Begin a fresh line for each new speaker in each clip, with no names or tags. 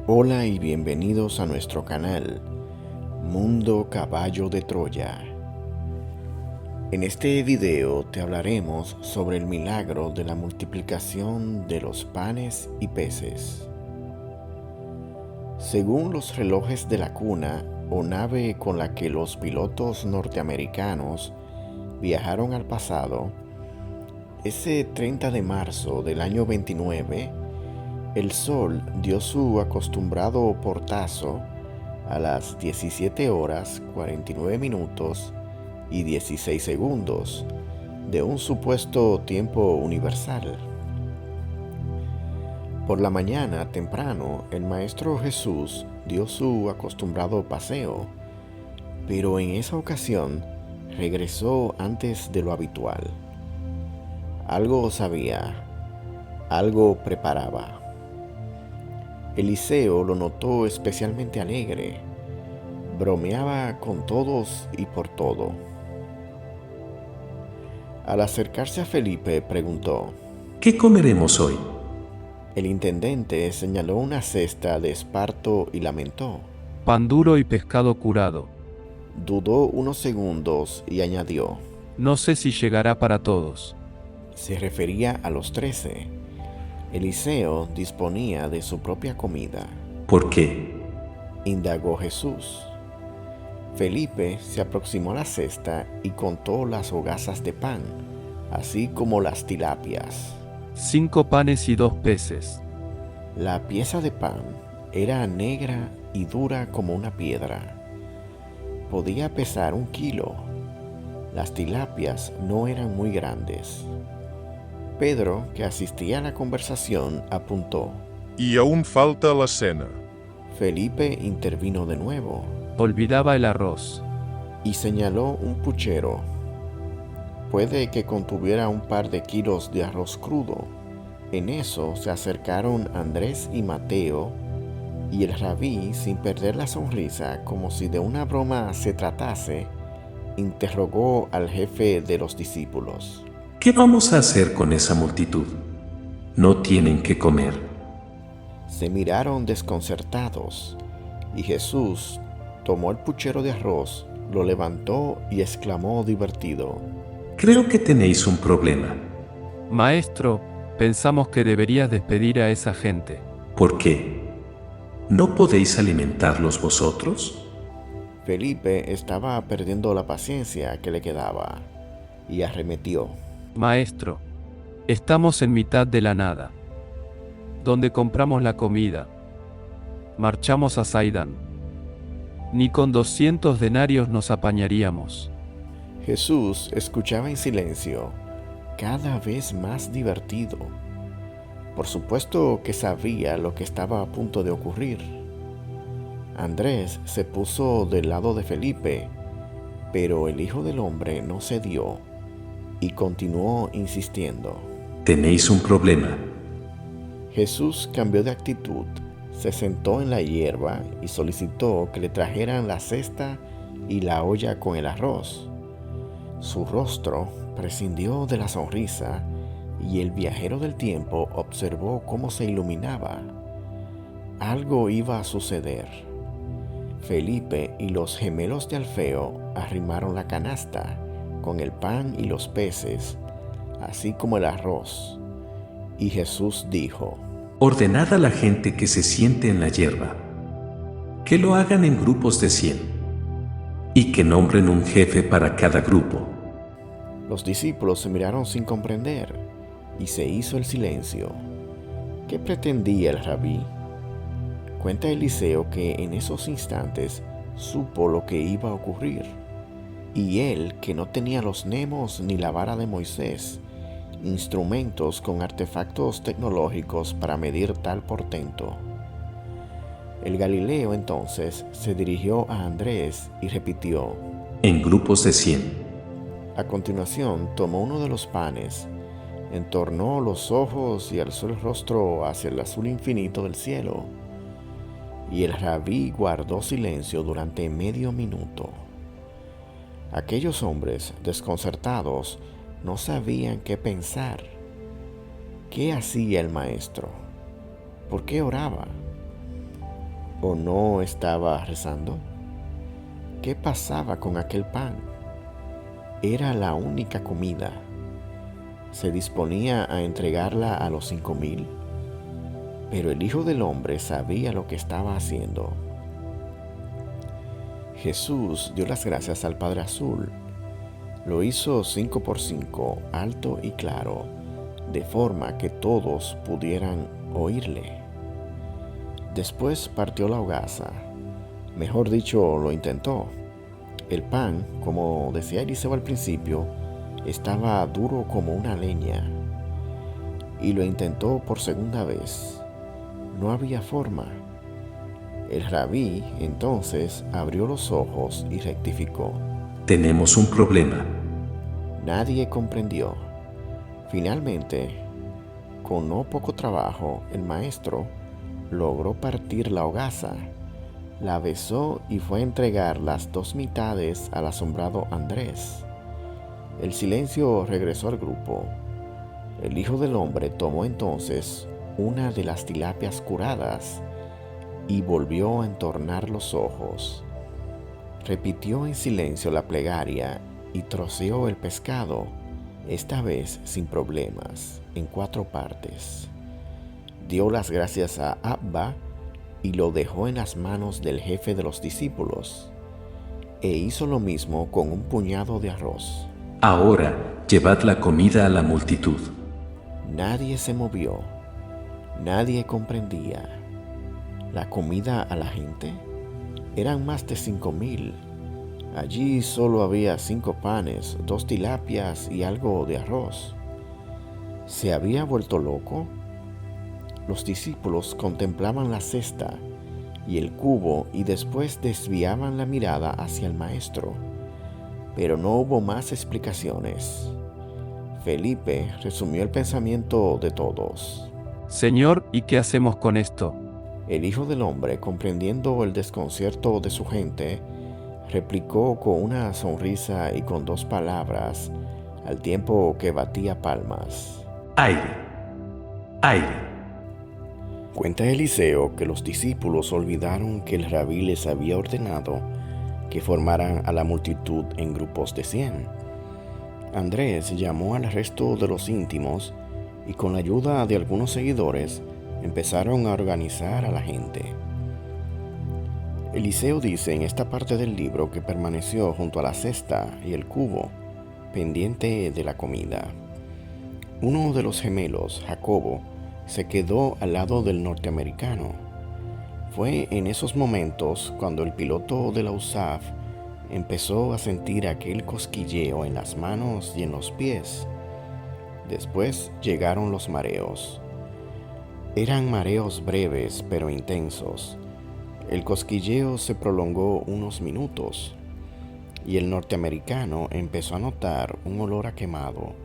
Hola y bienvenidos a nuestro canal Mundo Caballo de Troya. En este video te hablaremos sobre el milagro de la multiplicación de los panes y peces. Según los relojes de la cuna o nave con la que los pilotos norteamericanos viajaron al pasado, ese 30 de marzo del año 29, el sol dio su acostumbrado portazo a las 17 horas 49 minutos y 16 segundos de un supuesto tiempo universal. Por la mañana temprano, el Maestro Jesús dio su acostumbrado paseo, pero en esa ocasión regresó antes de lo habitual. Algo sabía, algo preparaba. Eliseo lo notó especialmente alegre. Bromeaba con todos y por todo. Al acercarse a Felipe, preguntó:
¿Qué comeremos hoy?
El intendente señaló una cesta de esparto y lamentó.
Pan duro y pescado curado.
Dudó unos segundos y añadió:
No sé si llegará para todos.
Se refería a los 13. Eliseo disponía de su propia comida.
¿Por qué?
Indagó Jesús. Felipe se aproximó a la cesta y contó las hogazas de pan, así como las tilapias.
5 panes y 2 peces.
La pieza de pan era negra y dura como una piedra. Podía pesar 1 kilo. Las tilapias no eran muy grandes. Pedro, que asistía a la conversación, apuntó.
Y aún falta la cena.
Felipe intervino de nuevo
Olvidaba el arroz.
y señaló un puchero. Puede que contuviera un par de kilos de arroz crudo. En eso se acercaron Andrés y Mateo, y el rabí, sin perder la sonrisa, como si de una broma se tratase, interrogó al jefe de los discípulos.
¿Qué vamos a hacer con esa multitud? No tienen que comer.
Se miraron desconcertados, y Jesús tomó el puchero de arroz, lo levantó y exclamó divertido:
Creo que tenéis un problema.
Maestro, pensamos que deberías despedir a esa gente.
¿Por qué? ¿No podéis alimentarlos vosotros?
Felipe estaba perdiendo la paciencia que le quedaba, y arremetió:
Maestro, estamos en mitad de la nada. ¿Dónde compramos la comida? Marchamos a Saidán. Ni con 200 denarios nos apañaríamos.
Jesús escuchaba en silencio, cada vez más divertido. Por supuesto que sabía lo que estaba a punto de ocurrir. Andrés se puso del lado de Felipe, pero el Hijo del Hombre no cedió y continuó insistiendo.
Tenéis un problema.
Jesús cambió de actitud, se sentó en la hierba y solicitó que le trajeran la cesta y la olla con el arroz. Su rostro prescindió de la sonrisa y el viajero del tiempo observó cómo se iluminaba. Algo iba a suceder. Felipe y los gemelos de Alfeo arrimaron la canasta con el pan y los peces, así como el arroz. Y Jesús dijo:
Ordenad a la gente que se siente en la hierba. Que lo hagan en grupos de 100. Y que nombren un jefe para cada grupo.
Los discípulos se miraron sin comprender y se hizo el silencio. ¿Qué pretendía el rabí? Cuenta Eliseo que en esos instantes supo lo que iba a ocurrir, y él, que no tenía los nemos ni la vara de Moisés, instrumentos con artefactos tecnológicos para medir tal portento. El Galileo entonces se dirigió a Andrés y repitió:
En grupos de 100.
A continuación tomó uno de los panes, entornó los ojos y alzó el rostro hacia el azul infinito del cielo, y el rabí guardó silencio durante medio minuto. Aquellos hombres, desconcertados, no sabían qué pensar. ¿Qué hacía el maestro? ¿Por qué oraba? ¿O no estaba rezando? ¿Qué pasaba con aquel pan? Era la única comida. ¿Se disponía a entregarla a los 5,000? Pero el Hijo del Hombre sabía lo que estaba haciendo. Jesús dio las gracias al Padre Azul. Lo hizo 5 por 5, alto y claro, de forma que todos pudieran oírle. Después partió la hogaza. Mejor dicho, lo intentó. El pan, como decía Eliseo al principio, estaba duro como una leña. Y lo intentó por segunda vez. No había forma. El rabí entonces abrió los ojos y rectificó.
Tenemos un problema.
Nadie comprendió. Finalmente, con no poco trabajo, el maestro logró partir la hogaza, la besó y fue a entregar las 2 mitades al asombrado Andrés. El silencio regresó al grupo. El Hijo del Hombre tomó entonces una de las tilapias curadas y volvió a entornar los ojos. Repitió en silencio la plegaria y troceó el pescado, esta vez sin problemas, en 4 partes. Dio las gracias a Abba y lo dejó en las manos del jefe de los discípulos, e hizo lo mismo con un puñado de arroz.
Ahora, llevad la comida a la multitud.
Nadie se movió, nadie comprendía. ¿La comida a la gente? Eran más de 5,000. Allí solo había 5 panes, 2 tilapias y algo de arroz. ¿Se había vuelto loco? Los discípulos contemplaban la cesta y el cubo y después desviaban la mirada hacia el maestro. Pero no hubo más explicaciones. Felipe resumió el pensamiento de todos.
Señor, ¿y qué hacemos con esto?
El Hijo del Hombre, comprendiendo el desconcierto de su gente, replicó con una sonrisa y con 2 palabras, al tiempo que batía palmas.
Aire. Aire.
Cuenta Eliseo que los discípulos olvidaron que el rabí les había ordenado que formaran a la multitud en grupos de 100. Andrés llamó al resto de los íntimos y con la ayuda de algunos seguidores empezaron a organizar a la gente. Eliseo dice en esta parte del libro que permaneció junto a la cesta y el cubo, pendiente de la comida. Uno de los gemelos, Jacobo, se quedó al lado del norteamericano. Fue en esos momentos cuando el piloto de la USAF empezó a sentir aquel cosquilleo en las manos y en los pies. Después llegaron los mareos. Eran mareos breves pero intensos. El cosquilleo se prolongó unos minutos y el norteamericano empezó a notar un olor a quemado.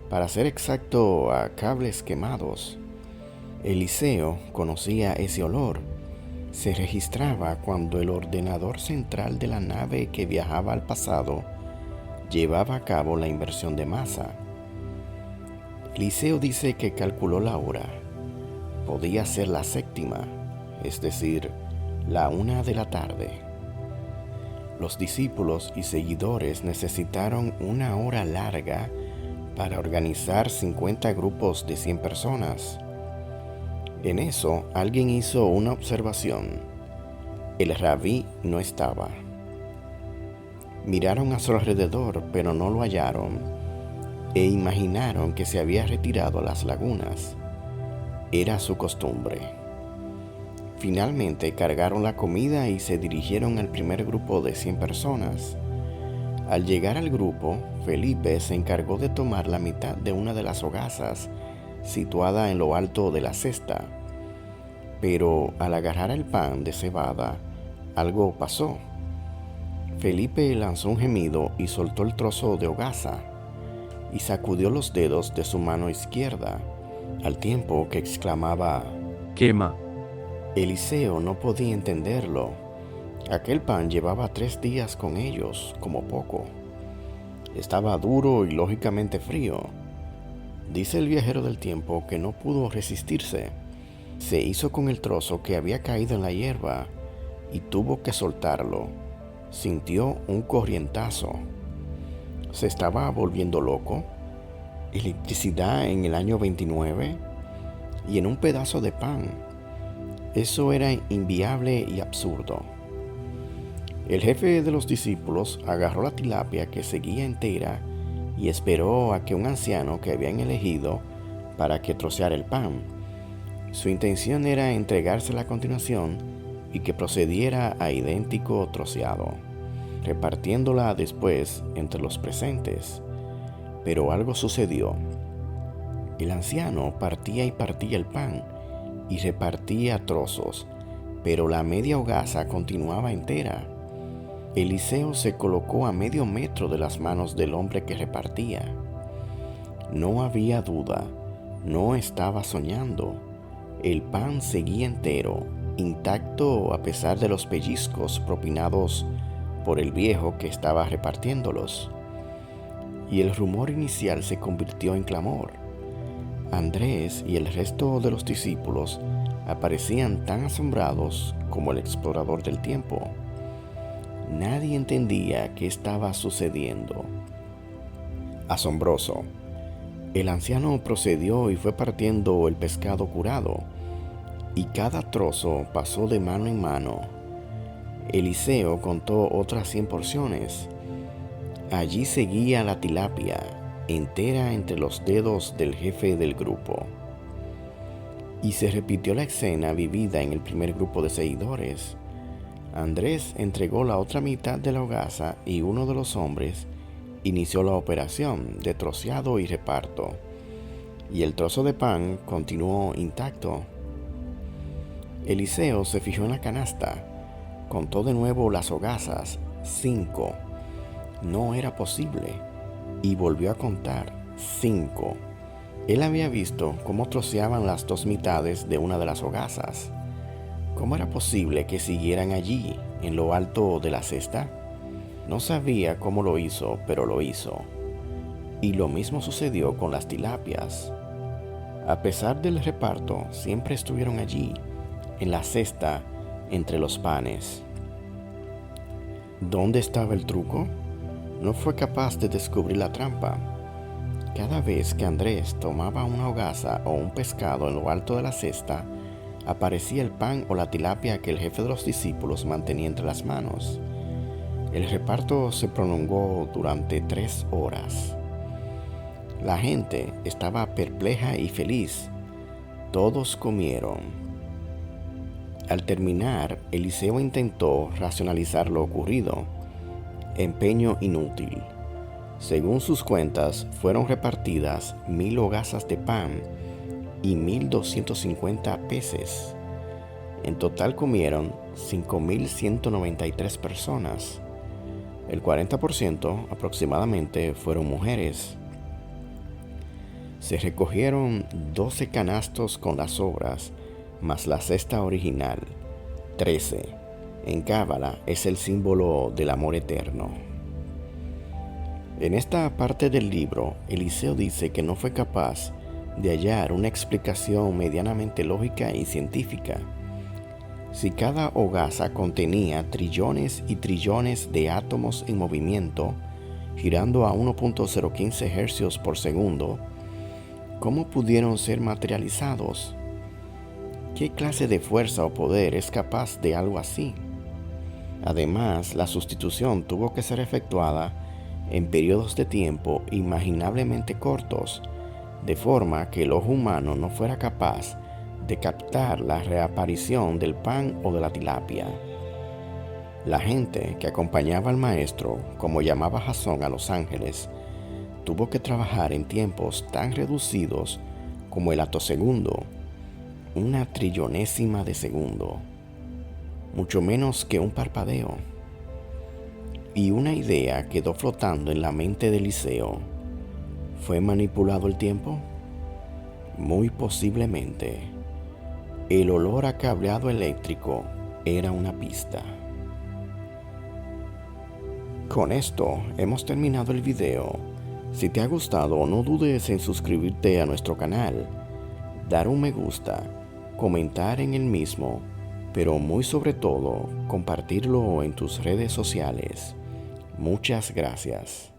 Para ser exacto, a cables quemados. Eliseo conocía ese olor. Se registraba cuando el ordenador central de la nave que viajaba al pasado llevaba a cabo la inversión de masa. Eliseo dice que calculó la hora. Podía ser la 7ª, es decir, la 1 de la tarde. Los discípulos y seguidores necesitaron una hora larga para organizar 50 grupos de 100 personas. En eso, alguien hizo una observación. El rabí no estaba. Miraron a su alrededor, pero no lo hallaron, e imaginaron que se había retirado a las lagunas. Era su costumbre. Finalmente cargaron la comida y se dirigieron al primer grupo de 100 personas. Al llegar al grupo, Felipe se encargó de tomar la mitad de una de las hogazas situada en lo alto de la cesta. Pero al agarrar el pan de cebada, algo pasó. Felipe lanzó un gemido y soltó el trozo de hogaza y sacudió los dedos de su mano izquierda, al tiempo que exclamaba:
Quema.
Eliseo no podía entenderlo. Aquel pan llevaba 3 días con ellos, como poco. Estaba duro y lógicamente frío. Dice el viajero del tiempo que no pudo resistirse. Se hizo con el trozo que había caído en la hierba y tuvo que soltarlo. Sintió un corrientazo. ¿Se estaba volviendo loco? ¿Electricidad en el año 29? Y en un pedazo de pan. Eso era inviable y absurdo. El jefe de los discípulos agarró la tilapia que seguía entera y esperó a que un anciano que habían elegido para que troceara el pan. Su intención era entregársela a continuación y que procediera a idéntico troceado, repartiéndola después entre los presentes. Pero algo sucedió. El anciano partía y partía el pan y repartía trozos, pero la media hogaza continuaba entera. Eliseo se colocó a medio metro de las manos del hombre que repartía. No había duda, no estaba soñando. El pan seguía entero, intacto a pesar de los pellizcos propinados por el viejo que estaba repartiéndolos. Y el rumor inicial se convirtió en clamor. Andrés y el resto de los discípulos aparecían tan asombrados como el explorador del tiempo. Nadie entendía qué estaba sucediendo. Asombroso. El anciano procedió y fue partiendo el pescado curado, y cada trozo pasó de mano en mano. Eliseo contó otras 100 porciones. Allí seguía la tilapia, entera entre los dedos del jefe del grupo. Y se repitió la escena vivida en el primer grupo de seguidores. Andrés entregó la otra mitad de la hogaza y uno de los hombres inició la operación de troceado y reparto, y el trozo de pan continuó intacto. Eliseo se fijó en la canasta, contó de nuevo las hogazas, 5. No era posible, y volvió a contar, 5. Él había visto cómo troceaban las 2 mitades de una de las hogazas. ¿Cómo era posible que siguieran allí, en lo alto de la cesta? No sabía cómo lo hizo, pero lo hizo. Y lo mismo sucedió con las tilapias. A pesar del reparto, siempre estuvieron allí, en la cesta, entre los panes. ¿Dónde estaba el truco? No fue capaz de descubrir la trampa. Cada vez que Andrés tomaba una hogaza o un pescado en lo alto de la cesta, aparecía el pan o la tilapia que el jefe de los discípulos mantenía entre las manos. El reparto se prolongó durante 3 horas. La gente estaba perpleja y feliz. Todos comieron. Al terminar, Eliseo intentó racionalizar lo ocurrido. Empeño inútil. Según sus cuentas, fueron repartidas 1000 hogazas de pan y 1250 peces. En total comieron 5193 personas. El 40% aproximadamente fueron mujeres. Se recogieron 12 canastos con las sobras, más la cesta original, 13. En Cábala es el símbolo del amor eterno. En esta parte del libro, Eliseo dice que no fue capaz de hallar una explicación medianamente lógica y científica. Si cada hogaza contenía trillones y trillones de átomos en movimiento, girando a 1.015 hercios por segundo, ¿cómo pudieron ser materializados? ¿Qué clase de fuerza o poder es capaz de algo así? Además, la sustitución tuvo que ser efectuada en periodos de tiempo imaginablemente cortos, de forma que el ojo humano no fuera capaz de captar la reaparición del pan o de la tilapia. La gente que acompañaba al maestro, como llamaba Jasón a los ángeles, tuvo que trabajar en tiempos tan reducidos como el atosegundo, 1/trillonésima de segundo, mucho menos que un parpadeo. Y una idea quedó flotando en la mente de Eliseo. ¿Fue manipulado el tiempo? Muy posiblemente. El olor a cableado eléctrico era una pista. Con esto hemos terminado el video. Si te ha gustado, no dudes en suscribirte a nuestro canal, dar un me gusta comentar en el mismo, pero muy sobre todo compartirlo en tus redes sociales. Muchas gracias.